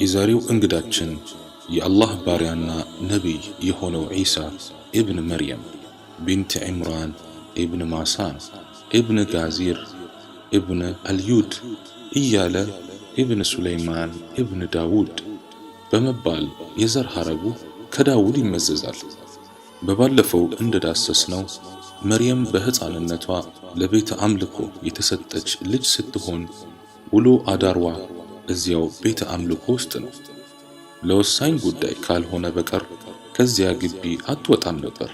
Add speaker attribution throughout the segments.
Speaker 1: የዛሬው እንግዳችን የአላህ ባሪያና ነቢይ የሆነው ዒሳ ኢብን መርየም ቢንት ዒምራን ኢብን ማሳን ኢብን ጋዚር ኢብን አልዩድ እያለ ኢብን ሱለይማን ኢብን ዳውድ በመባል የዘር ሐረጉ ከዳውድ ይመዘዛል። በባለፈው እንደዳሰስነው መርየም በሕፃንነቷ ለቤተ አምልኮ የተሰጠች ልጅ ስትሆን ውሎ አዳርዋ እዚያው ቤተ አምልኮ ውስጥ ነው። ለወሳኝ ጉዳይ ካልሆነ በቀር ከዚያ ግቢ አትወጣም ነበር።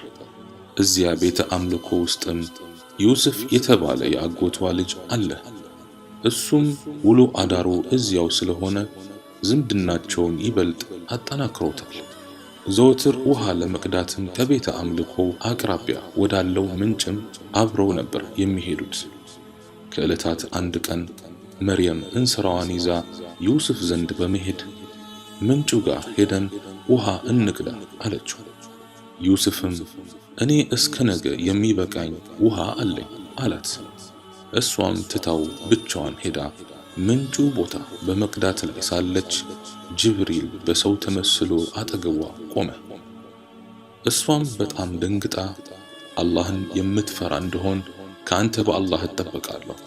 Speaker 1: እዚያ ቤተ አምልኮ ውስጥም ዩሱፍ የተባለ የአጎቷ ልጅ አለ። እሱም ውሎ አዳሩ እዚያው ስለሆነ ዝምድናቸውን ይበልጥ አጠናክሮታል። ዘወትር ውሃ ለመቅዳትም ከቤተ አምልኮ አቅራቢያ ወዳለው ምንጭም አብረው ነበር የሚሄዱት። ከዕለታት አንድ ቀን መርየም እንስራዋን ይዛ ዩሱፍ ዘንድ በመሄድ ምንጩ ጋር ሄደን ውሃ እንቅዳ አለችው። ዩሱፍም እኔ እስከ ነገ የሚበቃኝ ውሃ አለኝ አላት። እሷም ትታው ብቻዋን ሄዳ ምንጩ ቦታ በመቅዳት ላይ ሳለች ጅብሪል በሰው ተመስሎ አጠገቧ ቆመ። እሷም በጣም ደንግጣ አላህን የምትፈራ እንደሆን ከአንተ በአላህ እጠበቃለሁ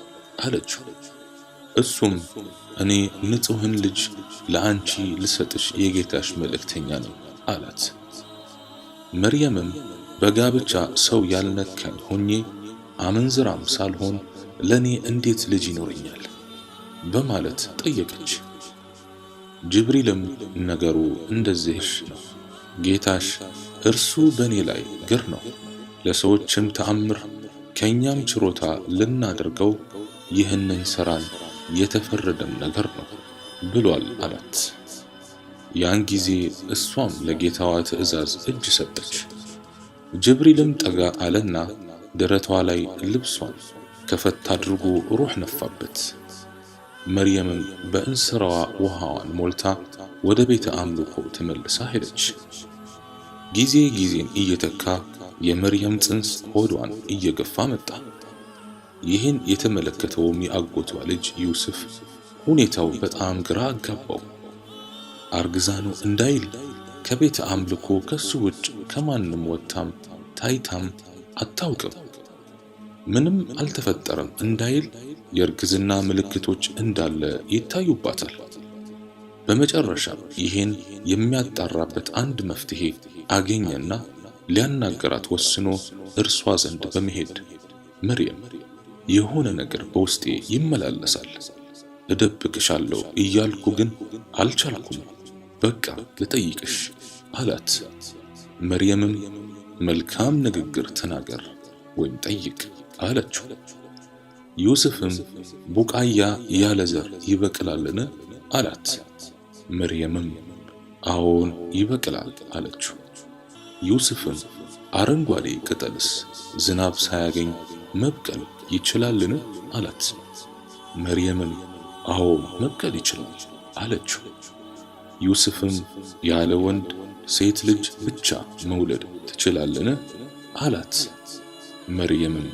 Speaker 1: አለችው። እሱም እኔ ንጹሕን ልጅ ለአንቺ ልሰጥሽ የጌታሽ መልእክተኛ ነኝ አላት። መርየምም በጋብቻ ሰው ያልነካኝ ሆኜ አመንዝራም ሳልሆን ለኔ እንዴት ልጅ ይኖረኛል በማለት ጠየቀች። ጅብሪልም ነገሩ እንደዚህ ነው፣ ጌታሽ እርሱ በኔ ላይ ግር ነው፣ ለሰዎችም ተአምር ከኛም ችሮታ ልናደርገው ይህንን ሰራን የተፈረደም ነገር ነው ብሏል አላት። ያን ጊዜ እሷም ለጌታዋ ትእዛዝ እጅ ሰጠች። ጅብሪልም ጠጋ አለና ደረቷ ላይ ልብሷን ከፈት አድርጎ ሩህ ነፋበት። መርየምም በእንስራዋ ውሃዋን ሞልታ ወደ ቤተ አምልኮ ተመልሳ ሄደች። ጊዜ ጊዜን እየተካ የመርየም ጽንስ ሆዷን እየገፋ መጣ። ይህን የተመለከተውም የአጎቷ ልጅ ዩሱፍ ሁኔታው በጣም ግራ አጋባው። አርግዛኑ እንዳይል ከቤተ አምልኮ ከሱ ውጭ ከማንም ወጥታም ታይታም አታውቅም። ምንም አልተፈጠረም እንዳይል የእርግዝና ምልክቶች እንዳለ ይታዩባታል። በመጨረሻ ይሄን የሚያጣራበት አንድ መፍትሄ አገኘና ሊያናገራት ወስኖ እርሷ ዘንድ በመሄድ መርየም የሆነ ነገር በውስጤ ይመላለሳል፣ እደብቅሻለሁ እያልኩ ግን አልቻልኩም፣ በቃ ልጠይቅሽ አላት። መርየምም መልካም ንግግር ተናገር ወይም ጠይቅ አለችው። ዩሱፍም ቡቃያ ያለ ዘር ይበቅላልን አላት። መርየምም አዎን ይበቅላል አለችው። ዩሱፍም አረንጓዴ ቅጠልስ ዝናብ ሳያገኝ መብቀል ይችላልን አላት። መርየምም አዎ መብቀል ይችላል አለችው። ዩሱፍም ያለ ወንድ ሴት ልጅ ብቻ መውለድ ትችላልን አላት። መርየምም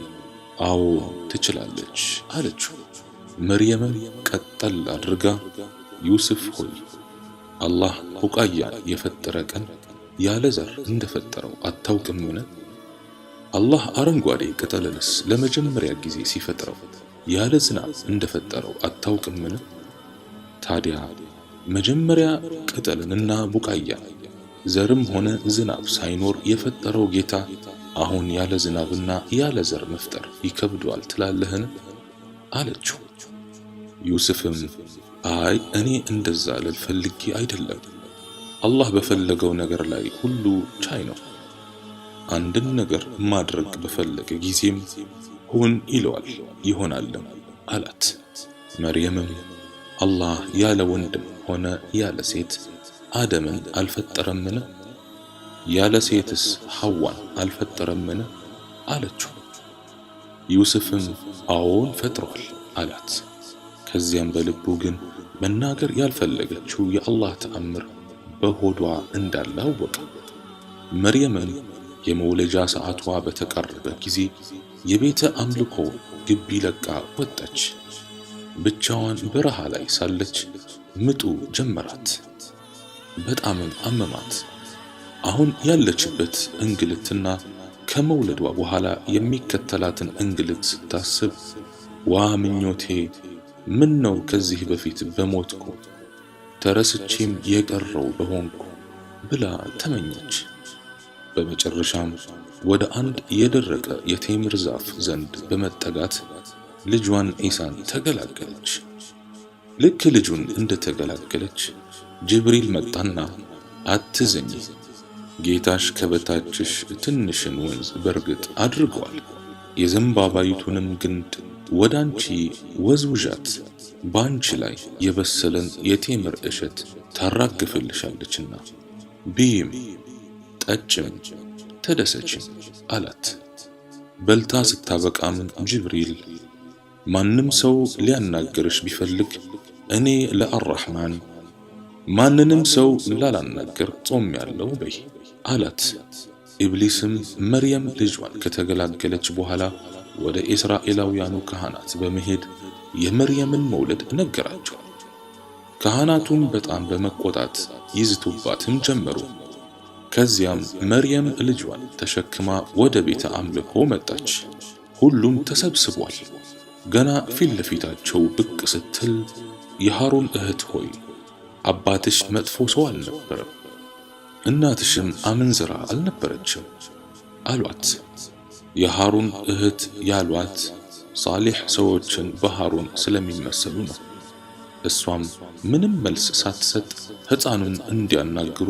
Speaker 1: አዎ ትችላለች አለችው። መርየምም ቀጠል አድርጋ ዩሱፍ ሆይ አላህ ቡቃያን የፈጠረ ቀን ያለ ዘር እንደፈጠረው አታውቅምን? አላህ አረንጓዴ ቅጠልንስ ለመጀመሪያ ጊዜ ሲፈጥረው ያለ ዝናብ እንደፈጠረው አታውቅምን? ታዲያ መጀመሪያ ቅጠልንና ቡቃያን ዘርም ሆነ ዝናብ ሳይኖር የፈጠረው ጌታ አሁን ያለ ዝናብና ያለ ዘር መፍጠር ይከብደዋል ትላለህን? አለችው። ዩሱፍም አይ እኔ እንደዛ ልል ፈልጌ አይደለም፣ አላህ በፈለገው ነገር ላይ ሁሉ ቻይ ነው። አንድን ነገር ማድረግ በፈለገ ጊዜም ሁን ይለዋል ይሆናልም አላት። መርየምም አላህ ያለ ወንድም ሆነ ያለ ሴት አደምን አልፈጠረምን? ያለ ሴትስ ሐዋን አልፈጠረምን? አለችው። ዩሱፍም አዎን ፈጥሯል አላት። ከዚያም በልቡ ግን መናገር ያልፈለገችው የአላህ ተአምር በሆዷ እንዳለ አወቀ። መርየምም የመውለጃ ሰዓቷ በተቃረበ ጊዜ የቤተ አምልኮ ግቢ ለቃ ወጣች። ብቻዋን በረሃ ላይ ሳለች ምጡ ጀመራት። በጣምም አመማት። አሁን ያለችበት እንግልትና ከመውለዷ በኋላ የሚከተላትን እንግልት ስታስብ ዋ ምኞቴ፣ ምን ነው ከዚህ በፊት በሞትኩ ተረስቼም የቀረው በሆንኩ ብላ ተመኘች። በመጨረሻም ወደ አንድ የደረቀ የቴምር ዛፍ ዘንድ በመጠጋት ልጇን ኢሳን ተገላገለች። ልክ ልጁን እንደተገላገለች ጅብሪል መጣና አትዘኝ፣ ጌታሽ ከበታችሽ ትንሽን ወንዝ በርግጥ አድርጓል፣ የዘንባባይቱንም ግንድ ወዳንቺ ወዝውዣት፣ ባንቺ ላይ የበሰለን የቴምር እሸት ታራግፍልሻለችና ቢም ጠጭም ተደሰችም አላት። በልታ ስታበቃም ጅብሪል ማንም ሰው ሊያናገርሽ ቢፈልግ እኔ ለአርራህማን ማንንም ሰው ላላናገር ጾም ያለው በይ አላት። ኢብሊስም መርየም ልጇን ከተገላገለች በኋላ ወደ እስራኤላውያኑ ካህናት በመሄድ የመርየምን መውለድ ነገራቸው። ካህናቱም በጣም በመቆጣት ይዝቱባትም ጀመሩ። ከዚያም መርየም ልጇን ተሸክማ ወደ ቤተ አምልኮ መጣች። ሁሉም ተሰብስቧል። ገና ፊት ለፊታቸው ብቅ ስትል የሃሩን እህት ሆይ አባትሽ መጥፎ ሰው አልነበረም፣ እናትሽም አመንዝራ አልነበረችም አሏት። የሃሩን እህት ያሏት ሳሊሕ ሰዎችን በሃሩን ስለሚመሰሉ ነው። እሷም ምንም መልስ ሳትሰጥ ሕፃኑን እንዲያናግሩ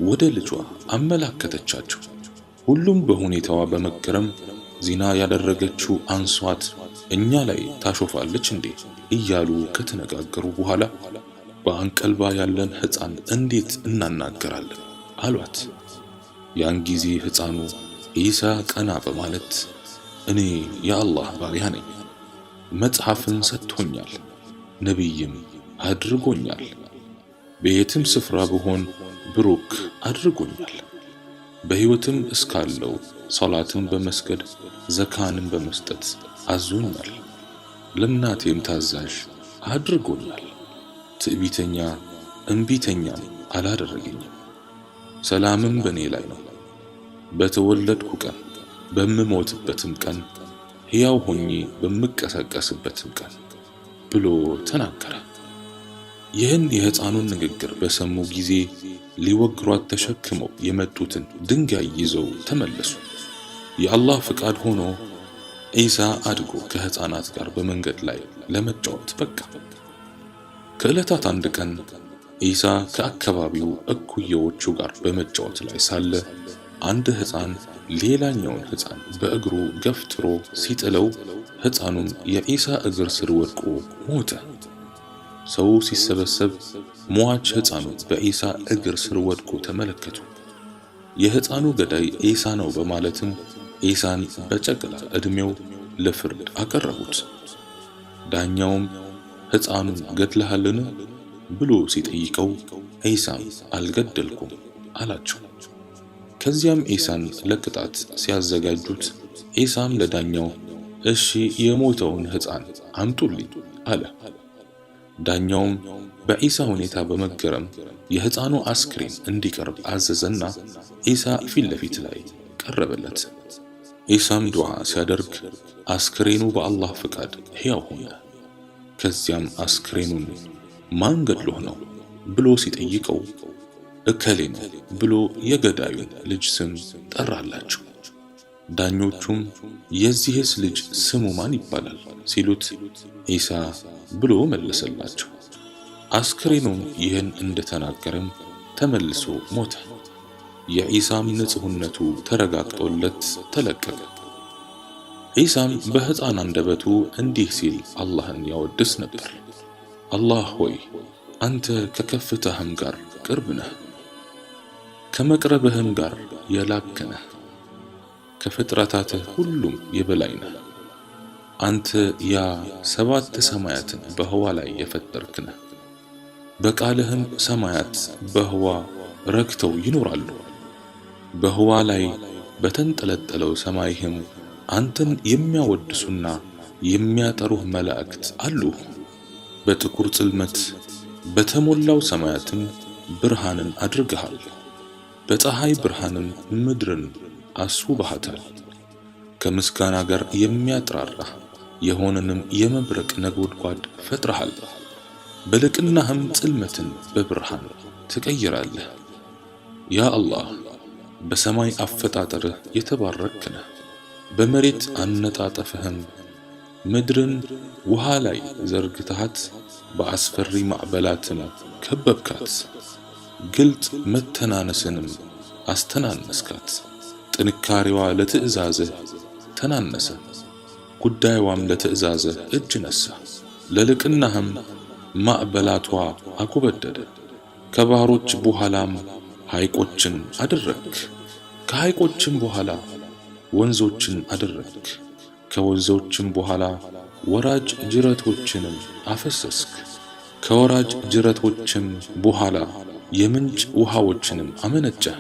Speaker 1: ወደ ልጇ አመላከተቻቸው። ሁሉም በሁኔታዋ በመገረም ዚና ያደረገችው አንሷት እኛ ላይ ታሾፋለች እንዴ እያሉ ከተነጋገሩ በኋላ በአንቀልባ ያለን ሕፃን እንዴት እናናገራለን አሏት። ያን ጊዜ ሕፃኑ ኢሳ ቀና በማለት እኔ የአላህ ባሪያ ነኝ፣ መጽሐፍን ሰጥቶኛል፣ ነቢይም አድርጎኛል፣ በየትም ስፍራ ብሆን ብሩክ አድርጎኛል፣ በሕይወትም እስካለው ሶላትን በመስገድ ዘካንን በመስጠት አዞኛል፣ ለእናቴም ታዛዥ አድርጎኛል፣ ትዕቢተኛ እምቢተኛም አላደረገኝም፣ ሰላምም በእኔ ላይ ነው፣ በተወለድኩ ቀን በምሞትበትም ቀን ሕያው ሆኜ በምቀሰቀስበትም ቀን ብሎ ተናገረ። ይህን የሕፃኑን ንግግር በሰሙ ጊዜ ሊወግሯት ተሸክመው የመጡትን ድንጋይ ይዘው ተመለሱ። የአላህ ፍቃድ ሆኖ ኢሳ አድጎ ከሕፃናት ጋር በመንገድ ላይ ለመጫወት በቃ። ከዕለታት አንድ ቀን ኢሳ ከአካባቢው እኩዮቹ ጋር በመጫወት ላይ ሳለ አንድ ሕፃን ሌላኛውን ሕፃን በእግሩ ገፍትሮ ሲጥለው ሕፃኑም የኢሳ እግር ስር ወድቆ ሞተ። ሰው ሲሰበሰብ ሟች ሕፃኑ በኢሳ እግር ስር ወድቆ ተመለከቱ። የሕፃኑ ገዳይ ኢሳ ነው በማለትም ኢሳን በጨቅላ ዕድሜው ለፍርድ አቀረቡት። ዳኛውም ሕፃኑን ገድለሃልን ብሎ ሲጠይቀው ኢሳም አልገደልኩም አላቸው። ከዚያም ኢሳን ለቅጣት ሲያዘጋጁት ኢሳም ለዳኛው እሺ የሞተውን ሕፃን አምጡልኝ አለ። ዳኛውም በኢሳ ሁኔታ በመገረም የሕፃኑ አስክሬን እንዲቀርብ አዘዘና ኢሳ ፊት ለፊት ላይ ቀረበለት። ኢሳም ዱዓ ሲያደርግ አስክሬኑ በአላህ ፍቃድ ሕያው ሆነ። ከዚያም አስክሬኑን ማን ገድሎህ ነው ብሎ ሲጠይቀው እከሌ ነው ብሎ የገዳዩን ልጅ ስም ጠራላቸው። ዳኞቹም የዚህስ ልጅ ስሙ ማን ይባላል ሲሉት ኢሳ ብሎ መለሰላቸው። አስክሬኑም ይህን እንደተናገረም ተመልሶ ሞተ። የኢሳም ንጹህነቱ ተረጋግጦለት ተለቀቀ። ኢሳም በሕፃን አንደበቱ እንዲህ ሲል አላህን ያወድስ ነበር። አላህ ሆይ አንተ ከከፍታህም ጋር ቅርብ ነህ፣ ከመቅረብህም ጋር የላክ ነህ፣ ከፍጥረታትህ ሁሉም የበላይ ነህ። አንተ ያ 7 ሰማያትን በህዋ ላይ የፈጠርክ ነህ። በቃልህም ሰማያት በህዋ ረክተው ይኖራሉ። በህዋ ላይ በተንጠለጠለው ሰማይህም አንተን የሚያወድሱና የሚያጠሩህ መላእክት አሉ። በጥቁር ጽልመት በተሞላው ሰማያትም ብርሃንን አድርገሃል። በፀሐይ ብርሃንም ምድርን አስውበሃታል። ከምስጋና ጋር የሚያጥራራ የሆነንም የመብረቅ ነጎድጓድ ፈጥረሃል። በልቅናህም ጽልመትን በብርሃን ትቀይራለህ። ያ አላህ በሰማይ አፈጣጠርህ የተባረክ ነህ። በመሬት አነጣጠፍህም ምድርን ውሃ ላይ ዘርግተሃት በአስፈሪ ማዕበላትም ከበብካት። ግልጽ መተናነስንም አስተናነስካት። ጥንካሬዋ ለትእዛዝህ ተናነሰ፣ ጉዳይዋም ለትእዛዝህ እጅ ነሳ። ለልቅናህም ማዕበላቷ አጎበደደ። ከባህሮች በኋላም ሐይቆችን አደረግክ። ከሐይቆችም በኋላ ወንዞችን አደረግክ። ከወንዞችም በኋላ ወራጅ ጅረቶችንም አፈሰስክ። ከወራጅ ጅረቶችም በኋላ የምንጭ ውሃዎችንም አመነጨህ።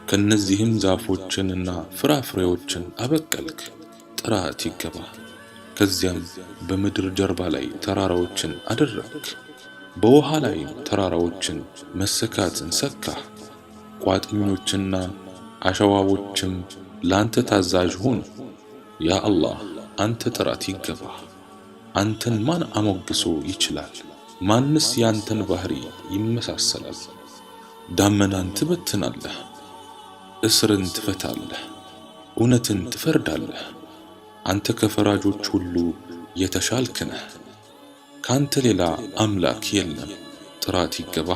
Speaker 1: ከነዚህም ዛፎችንና ፍራፍሬዎችን አበቀልክ። ጥራት ይገባ። ከዚያም በምድር ጀርባ ላይ ተራራዎችን አደረግክ። በውሃ ላይ ተራራዎችን መሰካትን ሰካህ። ቋጥኞችና አሸዋዎችም ላንተ ታዛዥ ሆኑ። ያ አላህ አንተ ጥራት ይገባ። አንተን ማን አሞግሶ ይችላል? ማንስ ያንተን ባህሪ ይመሳሰላል? ዳመናን ትበትናለህ፣ እስርን ትፈታለህ፣ እውነትን ትፈርዳለህ። አንተ ከፈራጆች ሁሉ የተሻልክ ነህ። ካንተ ሌላ አምላክ የለም። ጥራት ይገባ።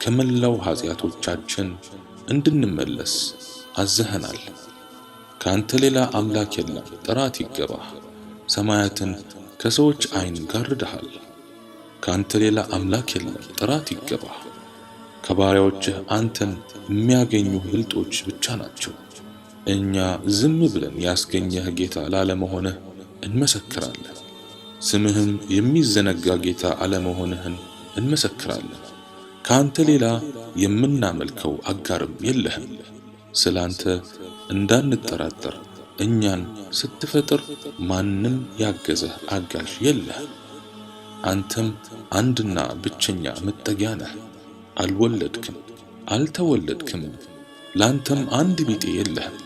Speaker 1: ከመላው ኃጢአቶቻችን እንድንመለስ አዘኸናል። ካንተ ሌላ አምላክ የለም። ጥራት ይገባ። ሰማያትን ከሰዎች አይን ጋርደሃል። ካንተ ሌላ አምላክ የለም። ጥራት ይገባ። ከባሪያዎችህ አንተን የሚያገኙ ብልጦች ብቻ ናቸው። እኛ ዝም ብለን ያስገኘህ ጌታ ላለመሆንህ እንመሰክራለን። ስምህም የሚዘነጋ ጌታ አለመሆንህን እንመሰክራለን። ካንተ ሌላ የምናመልከው አጋርም የለህም። ስላንተ እንዳንጠራጠር እኛን ስትፈጥር ማንም ያገዘህ አጋዥ የለህም። አንተም አንድና ብቸኛ መጠጊያ ነህ። አልወለድክም አልተወለድክም፣ ላንተም አንድ ቢጤ የለህም።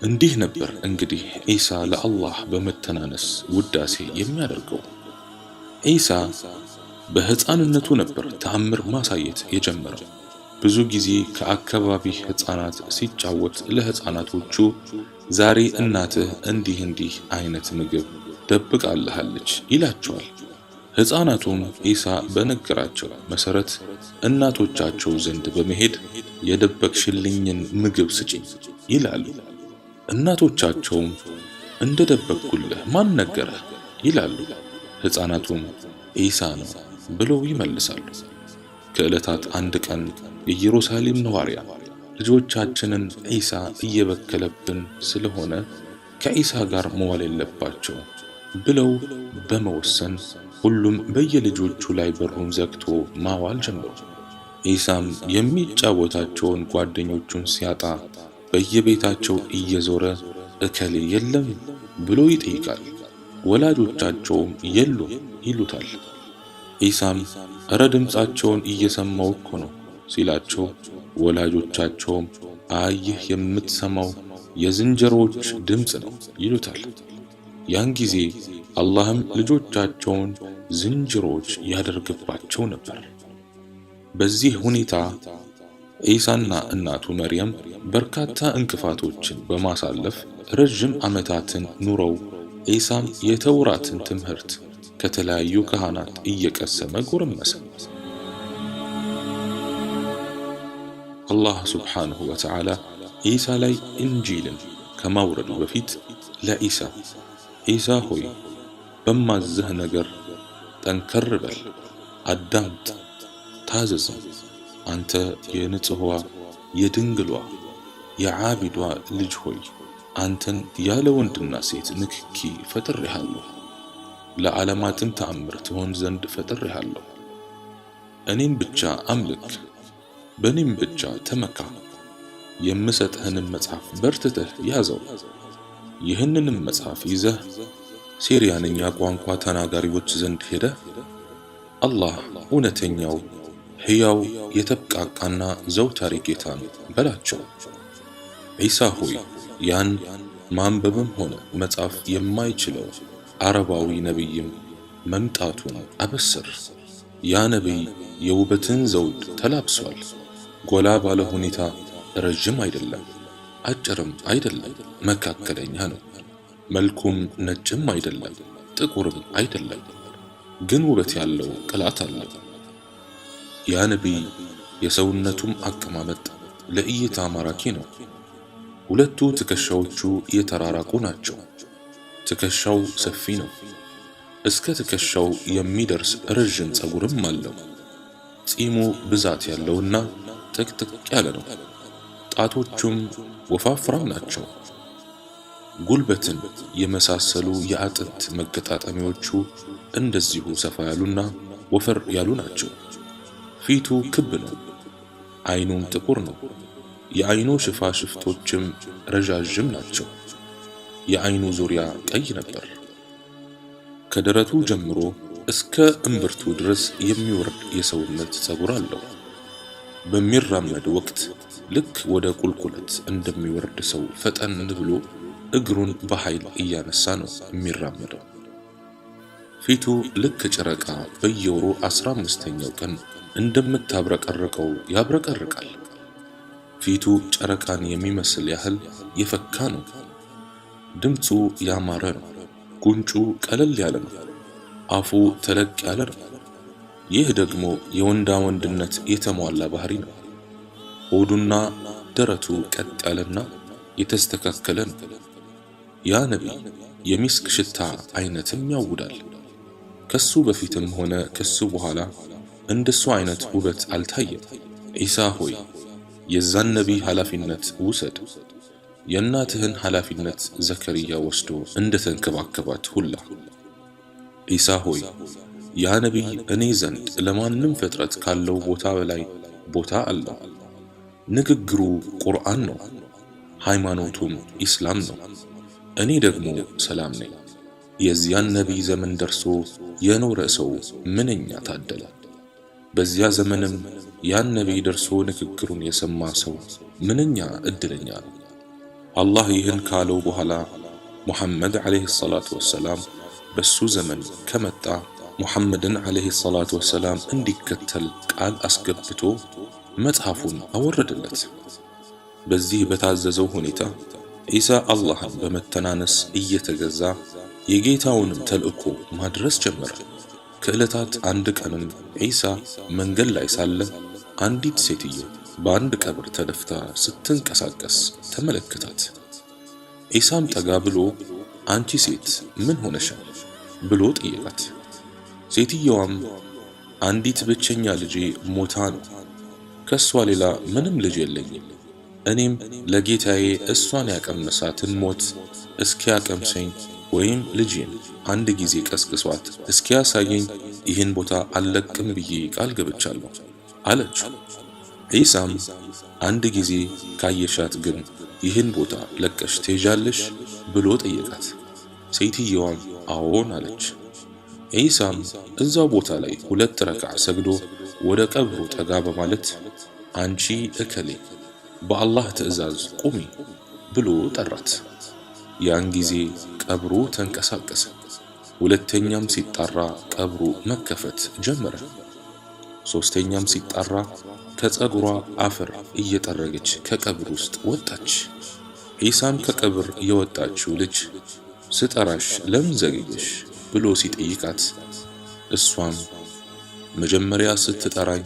Speaker 1: እንዲህ ነበር እንግዲህ ዒሳ ለአላህ በመተናነስ ውዳሴ የሚያደርገው። ዒሳ በሕፃንነቱ ነበር ተአምር ማሳየት የጀመረው። ብዙ ጊዜ ከአካባቢ ሕፃናት ሲጫወት ለሕፃናቶቹ ዛሬ እናትህ እንዲህ አይነት ምግብ ደብቃለሃለች ይላቸዋል። ሕፃናቱም ዒሳ በነገራቸው መሰረት እናቶቻቸው ዘንድ በመሄድ የደበቅሽልኝን ምግብ ስጪኝ ይላሉ። እናቶቻቸውም እንደደበቅኩልህ ማን ነገረህ ይላሉ። ሕፃናቱም ዒሳ ነው ብለው ይመልሳሉ። ከዕለታት አንድ ቀን የኢየሩሳሌም ነዋሪያ ልጆቻችንን ዒሳ እየበከለብን ስለሆነ ከዒሳ ጋር መዋል የለባቸው ብለው በመወሰን ሁሉም በየልጆቹ ላይ በሩን ዘግቶ ማዋል ጀመሩ። ዒሳም የሚጫወታቸውን ጓደኞቹን ሲያጣ በየቤታቸው እየዞረ እከሌ የለም ብሎ ይጠይቃል። ወላጆቻቸውም የሉም ይሉታል። ዒሳም እረ ድምፃቸውን እየሰማው እኮ ነው ሲላቸው ወላጆቻቸውም ይህ የምትሰማው የዝንጀሮዎች ድምፅ ነው ይሉታል። ያን ጊዜ አላህም ልጆቻቸውን ዝንጀሮዎች ያደርግባቸው ነበር። በዚህ ሁኔታ ዒሳና እናቱ መርየም በርካታ እንቅፋቶችን በማሳለፍ ረጅም ዓመታትን ኑረው ዒሳም የተውራትን ትምህርት ከተለያዩ ካህናት እየቀሰመ ጎረመሰ። አላህ ሱብሓነሁ ወተዓላ ዒሳ ላይ እንጂልን ከማውረዱ በፊት ለዒሳ ዒሳ ሆይ በማዘህ ነገር ጠንከር በል፣ አዳምጥ፣ ታዘዝም። አንተ የንጽሕዋ የድንግሏ የዓቢዷ ልጅ ሆይ አንተን ያለ ወንድና ሴት ንክኪ ፈጥሬሃለሁ። ለዓለማትም ተአምር ትሆን ዘንድ ፈጥሬሃለሁ። እኔን ብቻ አምልክ፣ በእኔም ብቻ ተመካ። የምሰጥህንም መጽሐፍ በርትተህ ያዘው። ይህንንም መጽሐፍ ይዘህ ሴርያንኛ ቋንቋ ተናጋሪዎች ዘንድ ሄደህ አላህ እውነተኛው ሕያው የተብቃቃና ዘውታሪ ጌታ ነው በላቸው። ዒሳ ሆይ ያን ማንበብም ሆነ መጻፍ የማይችለው አረባዊ ነቢይም መምጣቱን አበስር። ያ ነቢይ የውበትን ዘውድ ተላብሷል። ጎላ ባለ ሁኔታ ረጅም አይደለም፣ አጭርም አይደለም፣ መካከለኛ ነው። መልኩም ነጭም አይደለም፣ ጥቁርም አይደለም፣ ግን ውበት ያለው ቅላት አለው። ያ ነቢይ የሰውነቱም አቀማመጥ ለእይታ ማራኪ ነው። ሁለቱ ትከሻዎቹ የተራራቁ ናቸው። ትከሻው ሰፊ ነው። እስከ ትከሻው የሚደርስ ረጅም ፀጉርም አለው። ጺሙ ብዛት ያለውና ጥቅጥቅ ያለ ነው። ጣቶቹም ወፋፍራም ናቸው። ጉልበትን የመሳሰሉ የአጥንት መገጣጠሚያዎቹ እንደዚሁ ሰፋ ያሉና ወፈር ያሉ ናቸው። ፊቱ ክብ ነው። ዓይኑም ጥቁር ነው። የዓይኑ ሽፋሽፍቶችም ረዣዥም ናቸው። የዓይኑ ዙሪያ ቀይ ነበር። ከደረቱ ጀምሮ እስከ እምብርቱ ድረስ የሚወርድ የሰውነት ፀጉር አለው። በሚራመድ ወቅት ልክ ወደ ቁልቁለት እንደሚወርድ ሰው ፈጠን ብሎ እግሩን በኃይል እያነሳ ነው የሚራመደው። ፊቱ ልክ ጨረቃ በየወሩ 15ኛው ቀን እንደምታብረቀርቀው ያብረቀርቃል። ፊቱ ጨረቃን የሚመስል ያህል የፈካ ነው። ድምፁ ያማረ ነው። ጉንጩ ቀለል ያለ ነው። አፉ ተለቅ ያለ ነው። ይህ ደግሞ የወንዳ ወንድነት የተሟላ ባህሪ ነው። ሆዱና ደረቱ ቀጥ ያለና የተስተካከለ ነው። ያ ነቢይ የሚስክ ሽታ አይነትም ያውዳል። ከሱ በፊትም ሆነ ከሱ በኋላ እንደሱ አይነት ውበት አልታየም። ዒሳ ሆይ የዛን ነቢይ ኃላፊነት ውሰድ። የእናትህን ኃላፊነት ዘከርያ ወስዶ እንደተንከባከባት ሁላ። ዒሳ ሆይ ያ ነቢይ እኔ ዘንድ ለማንም ፍጥረት ካለው ቦታ በላይ ቦታ አለው። ንግግሩ ቁርአን ነው፣ ሃይማኖቱም ኢስላም ነው። እኔ ደግሞ ሰላም ነኝ። የዚያን ነቢይ ዘመን ደርሶ የኖረ ሰው ምንኛ ታደለ! በዚያ ዘመንም ያን ነቢይ ደርሶ ንግግሩን የሰማ ሰው ምንኛ እድለኛ ነው! አላህ ይህን ካለው በኋላ ሙሐመድ ዓለይሂ ሰላቱ ወሰላም በሱ ዘመን ከመጣ ሙሐመድን ዓለይሂ ሰላቱ ወሰላም እንዲከተል ቃል አስገብቶ መጽሐፉን አወረደለት። በዚህ በታዘዘው ሁኔታ ዒሳ አላህን በመተናነስ እየተገዛ የጌታውንም ተልእኮ ማድረስ ጀመረ። ከዕለታት አንድ ቀንም ዒሳ መንገድ ላይ ሳለ አንዲት ሴትዮ በአንድ ቀብር ተደፍታ ስትንቀሳቀስ ተመለከታት። ዒሳም ጠጋ ብሎ አንቺ ሴት ምን ሆነሻል ብሎ ጠየቃት። ሴትየዋም አንዲት ብቸኛ ልጄ ሞታ ነው፣ ከሷ ሌላ ምንም ልጅ የለኝም። እኔም ለጌታዬ እሷን ያቀመሳትን ሞት እስኪያቀምሰኝ ወይም ልጄን አንድ ጊዜ ቀስቅሷት እስኪያሳየኝ ይህን ቦታ አልለቅም ብዬ ቃል ገብቻለሁ አለች። ዒሳም አንድ ጊዜ ካየሻት ግን ይህን ቦታ ለቀሽ ትሄጃለሽ ብሎ ጠየቃት። ሴትየዋም አዎን አለች። ዒሳም እዛው ቦታ ላይ 2 ረክዓ ሰግዶ ወደ ቀብሩ ጠጋ በማለት አንቺ እከሌ በአላህ ትእዛዝ ቁሚ ብሎ ጠራት። ያን ጊዜ ቀብሩ ተንቀሳቀሰ። ሁለተኛም ሲጣራ ቀብሩ መከፈት ጀመረ። ሶስተኛም ሲጣራ ከፀጉሯ አፈር እየጠረገች ከቀብር ውስጥ ወጣች። ዒሳም ከቀብር የወጣችው ልጅ ስጠራሽ ለምን ዘገየሽ ብሎ ሲጠይቃት እሷም መጀመሪያ ስትጠራኝ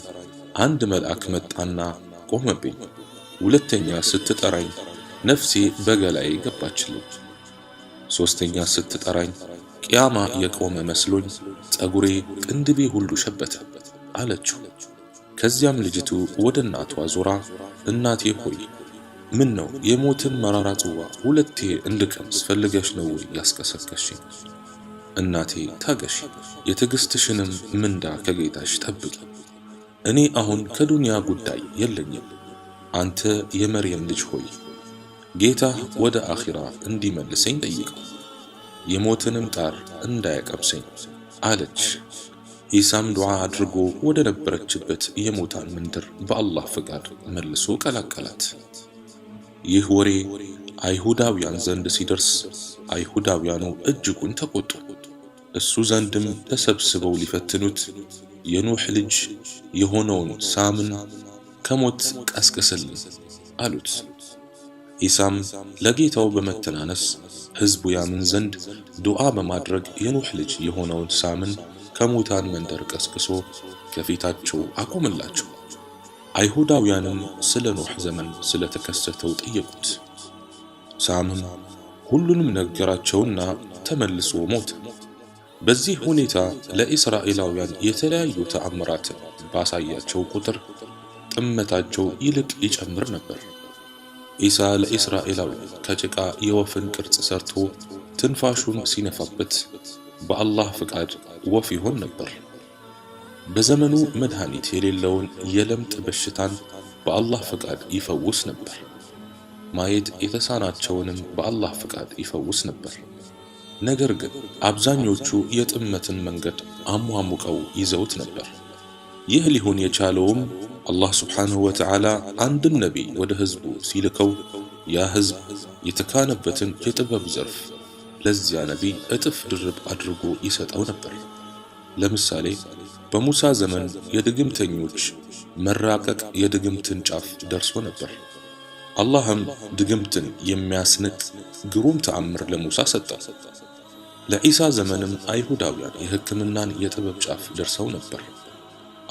Speaker 1: አንድ መልአክ መጣና ቆመብኝ፣ ሁለተኛ ስትጠራኝ ነፍሴ በገላዬ ገባችልኝ፣ ሶስተኛ ስትጠራኝ ቂያማ የቆመ መስሎኝ ፀጉሬ ቅንድቤ ሁሉ ሸበተ አለችው። ከዚያም ልጅቱ ወደ እናቷ ዞራ እናቴ ሆይ ምን ነው የሞትን መራራ ጽዋ 2 እንድቀምስ ፈልገሽ ነው ያስከሰከሽኝ? እናቴ ታገሺ፣ የትዕግስትሽንም ምንዳ ከጌታሽ ጠብቂ። እኔ አሁን ከዱንያ ጉዳይ የለኝም። አንተ የመርየም ልጅ ሆይ ጌታ ወደ አኺራ እንዲመልሰኝ ጠይቀው፣ የሞትንም ጣር እንዳያቀምሰኝ አለች። ኢሳም ዱዓ አድርጎ ወደ ነበረችበት የሙታን መንደር በአላህ ፍቃድ መልሶ ቀላቀላት። ይህ ወሬ አይሁዳውያን ዘንድ ሲደርስ አይሁዳውያኑ እጅጉን ተቆጡ። እሱ ዘንድም ተሰብስበው ሊፈትኑት የኑህ ልጅ የሆነውን ሳምን ከሞት ቀስቅስልን አሉት። ኢሳም ለጌታው በመተናነስ ሕዝቡ ያምን ዘንድ ዱዓ በማድረግ የኑህ ልጅ የሆነውን ሳምን ከሙታን መንደር ቀስቅሶ ከፊታቸው አቆመላቸው። አይሁዳውያንም ስለ ኑህ ዘመን ስለተከሰተው ጠየቁት። ሳምም ሁሉንም ነገራቸውና ተመልሶ ሞተ። በዚህ ሁኔታ ለእስራኤላውያን የተለያዩ ተአምራትን ባሳያቸው ቁጥር ጥመታቸው ይልቅ ይጨምር ነበር። ኢሳ ለእስራኤላውያን ከጭቃ የወፍን ቅርጽ ሰርቶ ትንፋሹን ሲነፋበት በአላህ ፍቃድ ወፍ ይሆን ነበር። በዘመኑ መድኃኒት የሌለውን የለምጥ በሽታን በአላህ ፍቃድ ይፈውስ ነበር። ማየት የተሳናቸውንም በአላህ ፍቃድ ይፈውስ ነበር። ነገር ግን አብዛኞቹ የጥመትን መንገድ አሟሙቀው ይዘውት ነበር። ይህ ሊሆን የቻለውም አላህ ሱብሓነሁ ወተዓላ አንድን ነቢይ ወደ ሕዝቡ ሲልከው ያ ሕዝብ የተካነበትን የጥበብ ዘርፍ ለዚያ ነቢይ እጥፍ ድርብ አድርጎ ይሰጠው ነበር። ለምሳሌ በሙሳ ዘመን የድግምተኞች መራቀቅ የድግምትን ጫፍ ደርሶ ነበር። አላህም ድግምትን የሚያስንጥ ግሩም ተአምር ለሙሳ ሰጠው። ለኢሳ ዘመንም አይሁዳውያን የሕክምናን የጥበብ ጫፍ ደርሰው ነበር።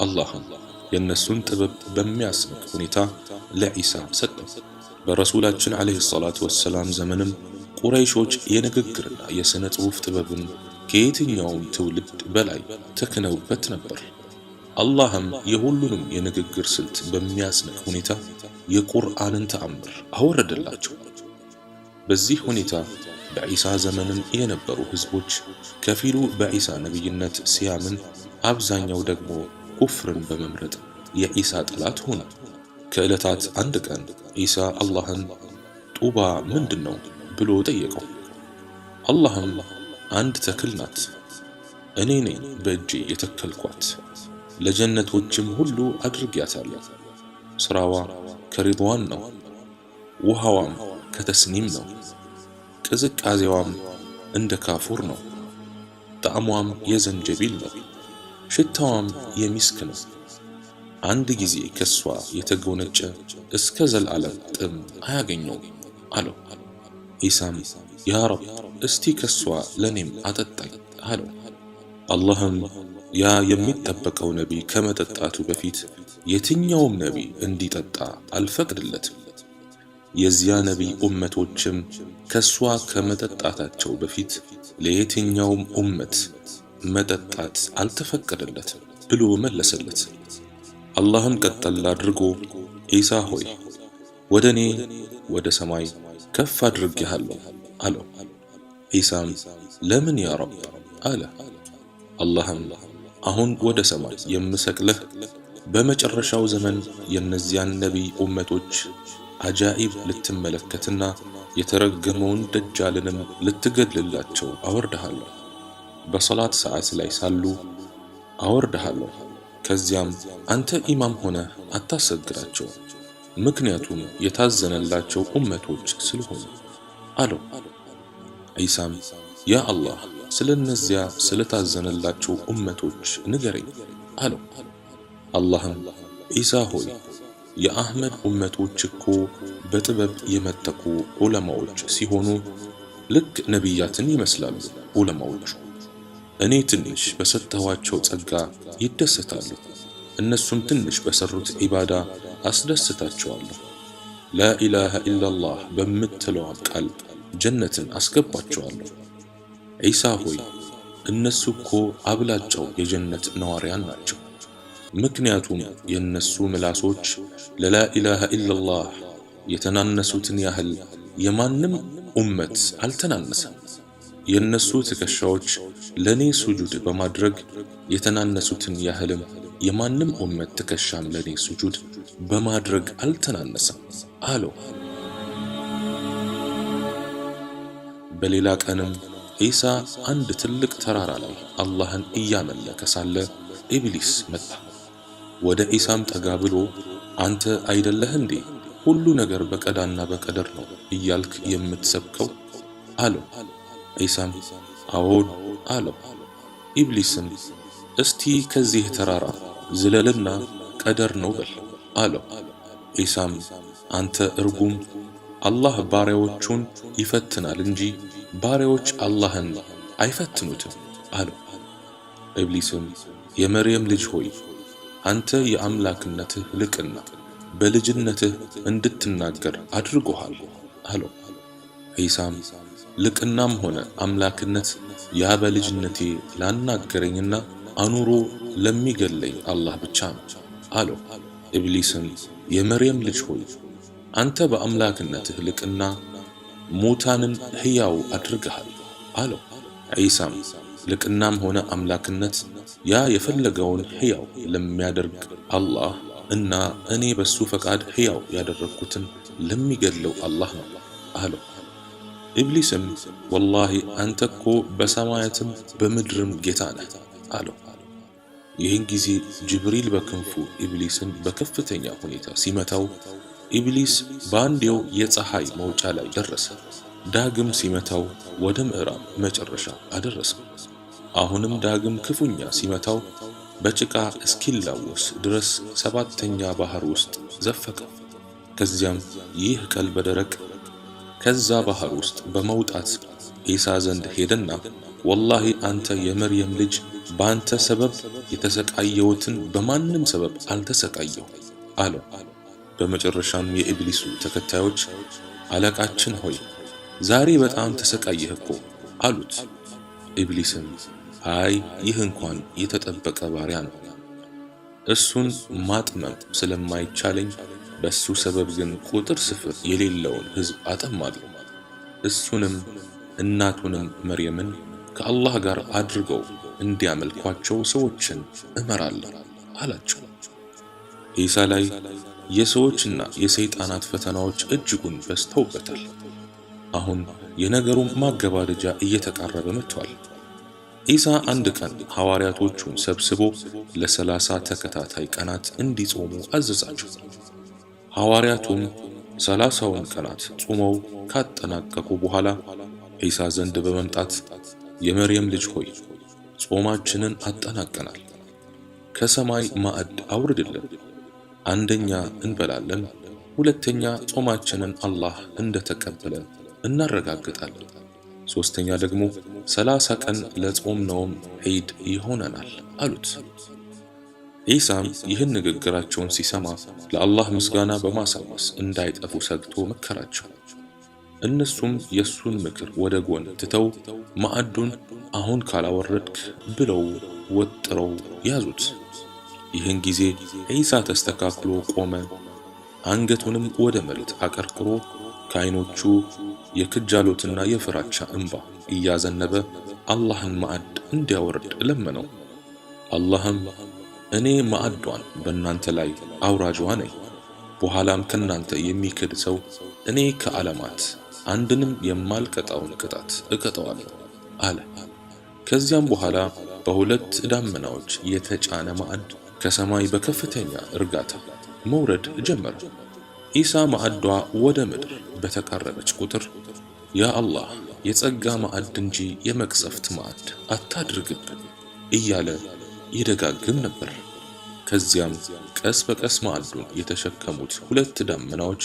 Speaker 1: አላህም የእነሱን ጥበብ በሚያስንቅ ሁኔታ ለኢሳ ሰጠው። በረሱላችን ዓለይሂ ሰላቱ ወሰላም ዘመንም ቁረይሾች የንግግርና የሥነ ጽሑፍ ጥበብን ከየትኛውም ትውልድ በላይ ተክነውበት ነበር። አላህም የሁሉንም የንግግር ስልት በሚያስንቅ ሁኔታ የቁርአንን ተአምር አወረደላቸው። በዚህ ሁኔታ በኢሳ ዘመንም የነበሩ ሕዝቦች ከፊሉ በኢሳ ነቢይነት ሲያምን፣ አብዛኛው ደግሞ ኩፍርን በመምረጥ የኢሳ ጠላት ሆነ። ከዕለታት አንድ ቀን ኢሳ አላህን ጡባ ምንድነው ብሎ ጠየቀው። አላህም አንድ ተክል ናት፣ እኔ ነኝ በእጄ የተከልኳት፣ ለጀነቶችም ሁሉ አድርጊያታለሁ። ስራዋ ከሪድዋን ነው፣ ውሃዋም ከተስኒም ነው፣ ቅዝቃዜዋም እንደ ካፉር ነው፣ ጣዕሟም የዘንጀቢል ነው፣ ሽታዋም የሚስክ ነው። አንድ ጊዜ ከሷ የተጎነጨ እስከ ዘላለም ጥም አያገኘውም አለው። ኢሳም ያ ረብ እስቲ ከሷ ለኔም አጠጣኝ አለው። አላህም ያ የሚጠበቀው ነቢይ ከመጠጣቱ በፊት የትኛውም ነቢይ እንዲጠጣ አልፈቅድለትም። የዚያ ነቢይ ኡመቶችም ከሷ ከመጠጣታቸው በፊት ለየትኛውም ኡመት መጠጣት አልተፈቀደለትም ብሎ መለሰለት። አላህም ቀጠል አድርጎ ኢሳ ሆይ ወደኔ ወደ ሰማይ ከፍ አድርጌሃለሁ አለው። ኢሳም ለምን ያ ረብ አለ። አላህም አሁን ወደ ሰማይ የምሰቅልህ በመጨረሻው ዘመን የነዚያን ነቢይ ኡመቶች አጃኢብ ልትመለከትና የተረገመውን ደጃልንም ልትገድልላቸው አወርድሃለሁ። በሰላት ሰዓት ላይ ሳሉ አወርድሃለሁ። ከዚያም አንተ ኢማም ሆነህ አታሰግዳቸው፣ ምክንያቱም የታዘነላቸው ኡመቶች ስለሆኑ አለው። ኢሳም ያ አላህ ስለነዚያ ስለታዘነላቸው ኡመቶች ንገረኝ አለው። አላህም ኢሳ ሆይ የአህመድ ኡመቶች እኮ በጥበብ የመጠቁ ዑለማዎች ሲሆኑ ልክ ነቢያትን ይመስላሉ። ዑለማዎቹ እኔ ትንሽ በሰጠኋቸው ጸጋ ይደሰታሉ፣ እነሱም ትንሽ በሰሩት ዒባዳ አስደስታቸዋለሁ። ላኢላሃ ኢላላህ በምትለዋ ቃል ጀነትን አስገባቸዋለሁ። ኢሳ ሆይ እነሱ እኮ አብላጫው የጀነት ነዋሪያን ናቸው፣ ምክንያቱም የነሱ ምላሶች ለላኢላሃ ኢላላህ የተናነሱትን ያህል የማንም ኡመት አልተናነሰም። የነሱ ትከሻዎች ለኔ ሱጁድ በማድረግ የተናነሱትን ያህልም የማንም ኡመት ትከሻም ለኔ ሱጁድ በማድረግ አልተናነሰም አለው። በሌላ ቀንም ኢሳ አንድ ትልቅ ተራራ ላይ አላህን እያመለከ ሳለ ኢብሊስ መጣ። ወደ ዒሳም ጠጋ ብሎ አንተ አይደለህ እንዴ ሁሉ ነገር በቀዳና በቀደር ነው እያልክ የምትሰብከው አለው። ዒሳም አዎን አለው። ኢብሊስም እስቲ ከዚህ ተራራ ዝለልና ቀደር ነው በል አለው። ዒሳም አንተ እርጉም፣ አላህ ባሪያዎቹን ይፈትናል እንጂ ባሪያዎች አላህን አይፈትኑትም አለው። ኢብሊስም የመርየም ልጅ ሆይ አንተ የአምላክነትህ ልቅና በልጅነትህ እንድትናገር አድርጎሃል አለው። ዒሳም ልቅናም ሆነ አምላክነት ያ በልጅነቴ ላናገረኝና አኑሮ ለሚገለኝ አላህ ብቻ ነው አለው። ኢብሊስም የመርየም ልጅ ሆይ አንተ በአምላክነትህ ልቅና ሙታንን ሕያው አድርገሃል አለው። ዒሳም ልቅናም ሆነ አምላክነት ያ የፈለገውን ሕያው ለሚያደርግ አላህ እና እኔ በሱ ፈቃድ ሕያው ያደረግኩትን ለሚገድለው አላህ ነው አለው። ኢብሊስም ወላሂ አንተ እኮ በሰማያትም በምድርም ጌታ ነህ አለው። ይህን ጊዜ ጅብሪል በክንፉ ኢብሊስን በከፍተኛ ሁኔታ ሲመታው ኢብሊስ በአንዴው የፀሐይ መውጫ ላይ ደረሰ። ዳግም ሲመታው ወደ ምዕራብ መጨረሻ አደረሰው። አሁንም ዳግም ክፉኛ ሲመታው በጭቃ እስኪላወስ ድረስ ሰባተኛ ባህር ውስጥ ዘፈቀ። ከዚያም ይህ ቀልበ ደረቅ ከዛ ባህር ውስጥ በመውጣት ዒሳ ዘንድ ሄደና ወላሂ አንተ የመርየም ልጅ በአንተ ሰበብ የተሰቃየሁትን በማንም ሰበብ አልተሰቃየሁ አለው። በመጨረሻም የኢብሊሱ ተከታዮች አለቃችን ሆይ ዛሬ በጣም ተሰቃየህ እኮ አሉት። ኢብሊስም አይ ይህ እንኳን የተጠበቀ ባሪያ ነው፣ እሱን ማጥመም ስለማይቻለኝ በሱ ሰበብ ግን ቁጥር ስፍር የሌለውን ሕዝብ አጠማለሁ፣ እሱንም እናቱንም መርየምን ከአላህ ጋር አድርገው እንዲያመልኳቸው ሰዎችን እመራለሁ አላቸው። ዒሳ ላይ የሰዎችና የሰይጣናት ፈተናዎች እጅጉን በዝተውበታል። አሁን የነገሩ ማገባደጃ እየተቃረበ መጥቷል። ዒሳ አንድ ቀን ሐዋርያቶቹን ሰብስቦ ለ30 ተከታታይ ቀናት እንዲጾሙ አዘዛቸው። ሐዋርያቱም 30ውን ቀናት ጾመው ካጠናቀቁ በኋላ ዒሳ ዘንድ በመምጣት የመርየም ልጅ ሆይ ጾማችንን አጠናቀናል፣ ከሰማይ ማዕድ አውርድልን፣ አንደኛ እንበላለን፣ ሁለተኛ ጾማችንን አላህ እንደተቀበለ እናረጋግጣለን፣ ሶስተኛ ደግሞ 30 ቀን ለጾምነውም ዒድ ይሆነናል አሉት። ዒሳም ይህን ንግግራቸውን ሲሰማ ለአላህ ምስጋና በማሳወስ እንዳይጠፉ ሰግቶ መከራቸው። እነሱም የሱን ምክር ወደ ጎን ትተው ማዕዱን አሁን ካላወረድክ ብለው ወጥረው ያዙት። ይህን ጊዜ ዒሳ ተስተካክሎ ቆመ። አንገቱንም ወደ መሬት አቀርቅሮ ከዓይኖቹ የክጃሎትና የፍራቻ እንባ እያዘነበ አላህን ማዕድ እንዲያወርድ ለመነው። አላህም እኔ ማዕዷን በእናንተ ላይ አውራጇ ነኝ፣ በኋላም ከናንተ የሚክድ ሰው እኔ ከዓለማት አንድንም የማልቀጣውን ቅጣት እቀጣዋለሁ አለ። ከዚያም በኋላ በሁለት ዳመናዎች የተጫነ ማዕድ ከሰማይ በከፍተኛ እርጋታ መውረድ ጀመረ። ዒሳ ማዕዷ ወደ ምድር በተቃረበች ቁጥር ያ አላህ የጸጋ ማዕድ እንጂ የመቅሰፍት ማዕድ አታድርግብን እያለ ይደጋግም ነበር። ከዚያም ቀስ በቀስ ማዕዱን የተሸከሙት ሁለት ዳመናዎች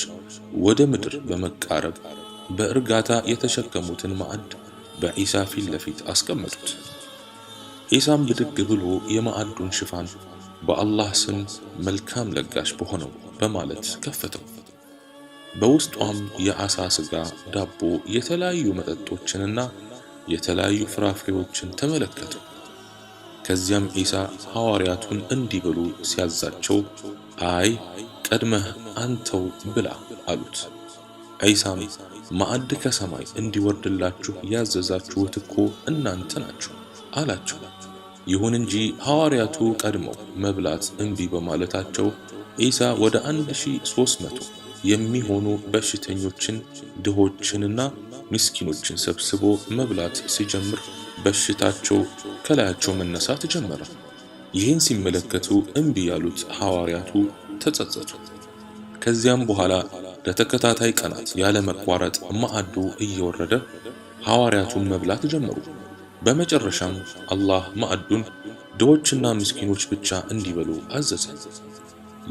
Speaker 1: ወደ ምድር በመቃረብ በእርጋታ የተሸከሙትን ማዕድ በዒሳ ፊት ለፊት አስቀመጡት። ዒሳም ብድግ ብሎ የማዕዱን ሽፋን በአላህ ስም መልካም ለጋሽ በሆነው በማለት ከፈተው። በውስጧም የዓሣ ሥጋ፣ ዳቦ፣ የተለያዩ መጠጦችንና የተለያዩ ፍራፍሬዎችን ተመለከቱ። ከዚያም ዒሳ ሐዋርያቱን እንዲበሉ ሲያዛቸው አይ ቀድመህ አንተው ብላ አሉት። ዒሳም ማዕድ ከሰማይ እንዲወርድላችሁ ያዘዛችሁት እኮ እናንተ ናችሁ አላቸው። ይሁን እንጂ ሐዋርያቱ ቀድመው መብላት እምቢ በማለታቸው ዒሳ ወደ 1300 የሚሆኑ በሽተኞችን፣ ድሆችንና ምስኪኖችን ሰብስቦ መብላት ሲጀምር በሽታቸው ከላያቸው መነሳት ጀመረ። ይህን ሲመለከቱ እምቢ ያሉት ሐዋርያቱ ተጸጸቱ። ከዚያም በኋላ ለተከታታይ ቀናት ያለ መቋረጥ ማዕዱ እየወረደ ሐዋርያቱን መብላት ጀመሩ። በመጨረሻም አላህ ማዕዱን ድሆችና ምስኪኖች ብቻ እንዲበሉ አዘዘ።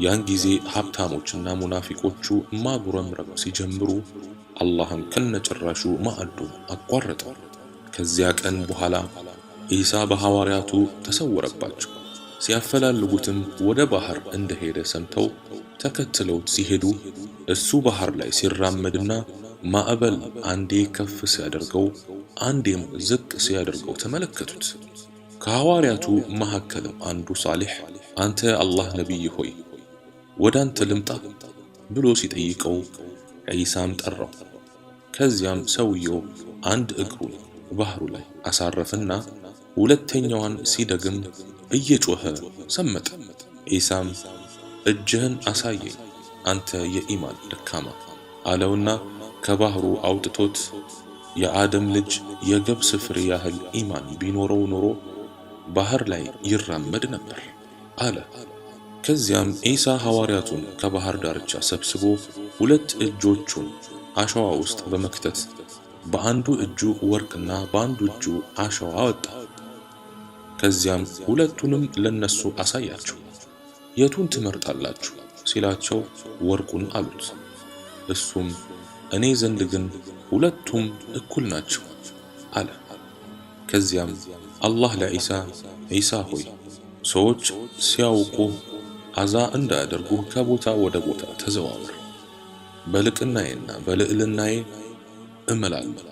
Speaker 1: ያን ጊዜ ሀብታሞችና ሙናፊቆቹ ማጉረምረም ሲጀምሩ አላህም ከነጭራሹ ማዕዱን አቋረጠው። ከዚያ ቀን በኋላ ኢሳ በሐዋርያቱ ተሰወረባቸው። ሲያፈላልጉትም ወደ ባህር እንደሄደ ሰምተው ተከትለውት ሲሄዱ እሱ ባህር ላይ ሲራመድና ማዕበል አንዴ ከፍ ሲያደርገው አንዴም ዝቅ ሲያደርገው ተመለከቱት። ከሐዋርያቱ መካከልም አንዱ ሳሊሕ አንተ አላህ ነቢይ ሆይ ወደ አንተ ልምጣ ብሎ ሲጠይቀው ዒሳም ጠራው። ከዚያም ሰውየው አንድ እግሩን ባህሩ ላይ አሳረፈና ሁለተኛዋን ሲደግም እየጮኸ ሰመጠ። ዒሳም እጅህን አሳየኝ አንተ የኢማን ደካማ አለውና ከባህሩ አውጥቶት የአደም ልጅ የገብስ ፍሬ ያህል ኢማን ቢኖረው ኖሮ ባህር ላይ ይራመድ ነበር አለ። ከዚያም ኢሳ ሐዋርያቱን ከባህር ዳርቻ ሰብስቦ ሁለት እጆቹን አሸዋ ውስጥ በመክተት በአንዱ እጁ ወርቅና በአንዱ እጁ አሸዋ አወጣ። ከዚያም ሁለቱንም ለነሱ አሳያቸው። የቱን ትመርጣላችሁ ሲላቸው ወርቁን አሉት። እሱም እኔ ዘንድ ግን ሁለቱም እኩል ናቸው አለ። ከዚያም አላህ ለኢሳ ኢሳ ሆይ ሰዎች ሲያውቁ አዛ እንዳያደርጉ ከቦታ ወደ ቦታ ተዘዋወር፣ በልቅናዬና በልዕልናዬ እምላለሁ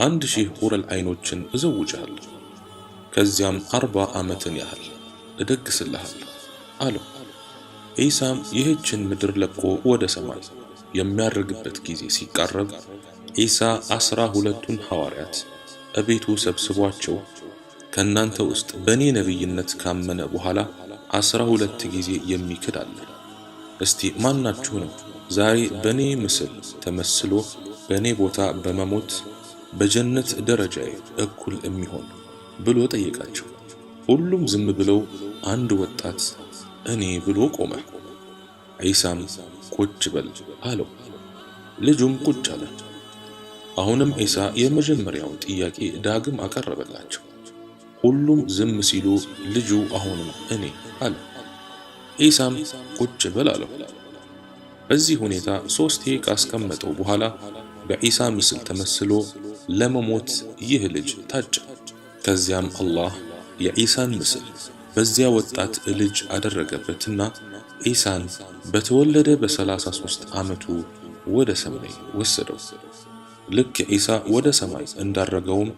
Speaker 1: 1000 ሁረል አይኖችን እዘውጃለሁ፣ ከዚያም 40 ዓመትን ያህል እደግስልሃለሁ አለው። ኢሳም ይህችን ምድር ለቆ ወደ ሰማይ የሚያርግበት ጊዜ ሲቃረብ ኢሳ 12ቱን ሐዋርያት እቤቱ ሰብስቧቸው ከናንተ ውስጥ በኔ ነብይነት ካመነ በኋላ 12 ጊዜ የሚክድ አለ። እስቲ ማናችሁ ነው ዛሬ በኔ ምስል ተመስሎ በኔ ቦታ በመሞት በጀነት ደረጃዬ እኩል የሚሆን ብሎ ጠየቃቸው። ሁሉም ዝም ብለው አንድ ወጣት እኔ ብሎ ቆመ። ኢሳም ቁጭ በል አለው። ልጁም ቁጭ አለ። አሁንም ኢሳ የመጀመሪያውን ጥያቄ ዳግም አቀረበላቸው። ሁሉም ዝም ሲሉ ልጁ አሁንም እኔ አለ። ኢሳም ቁጭ በል አለው። በዚህ ሁኔታ 3 ካስቀመጠው በኋላ በኢሳ ምስል ተመስሎ ለመሞት ይህ ልጅ ታጨ። ከዚያም አላህ የኢሳን ምስል በዚያ ወጣት ልጅ አደረገበትና ኢሳን በተወለደ በ33 ዓመቱ ወደ ሰማይ ወሰደው። ልክ ኢሳ ወደ ሰማይ እንዳረገውም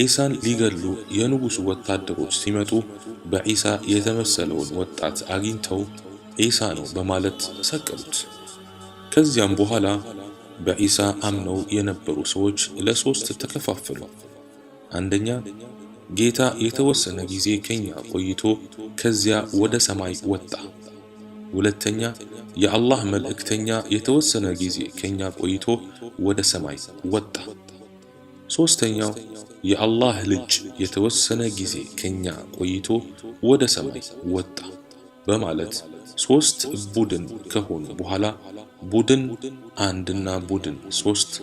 Speaker 1: ኢሳን ሊገሉ የንጉሱ ወታደሮች ሲመጡ በኢሳ የተመሰለውን ወጣት አግኝተው ኢሳ ነው በማለት ሰቀሉት። ከዚያም በኋላ በኢሳ አምነው የነበሩ ሰዎች ለ3 ተከፋፈሉ። አንደኛ ጌታ የተወሰነ ጊዜ ከኛ ቆይቶ ከዚያ ወደ ሰማይ ወጣ። ሁለተኛ የአላህ መልእክተኛ የተወሰነ ጊዜ ከኛ ቆይቶ ወደ ሰማይ ወጣ። ሶስተኛው የአላህ ልጅ የተወሰነ ጊዜ ከኛ ቆይቶ ወደ ሰማይ ወጣ በማለት 3 ቡድን ከሆኑ በኋላ ቡድን 1 እና ቡድን 3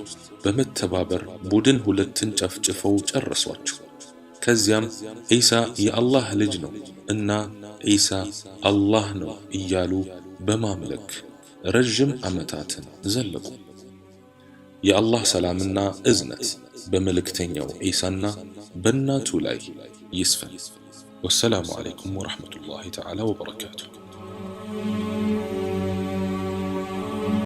Speaker 1: በመተባበር ቡድን 2ን ጨፍጭፈው ጨረሷቸው። ከዚያም ኢሳ የአላህ ልጅ ነው እና ኢሳ አላህ ነው እያሉ በማምለክ ረጅም ዓመታትን ዘለቁ። የአላህ ሰላምና እዝነት በመልእክተኛው ኢሳና በእናቱ ላይ ይስፈን። ወሰላሙ ዓለይኩም ወረሕመቱላሂ ተዓላ ወበረካቱሁ።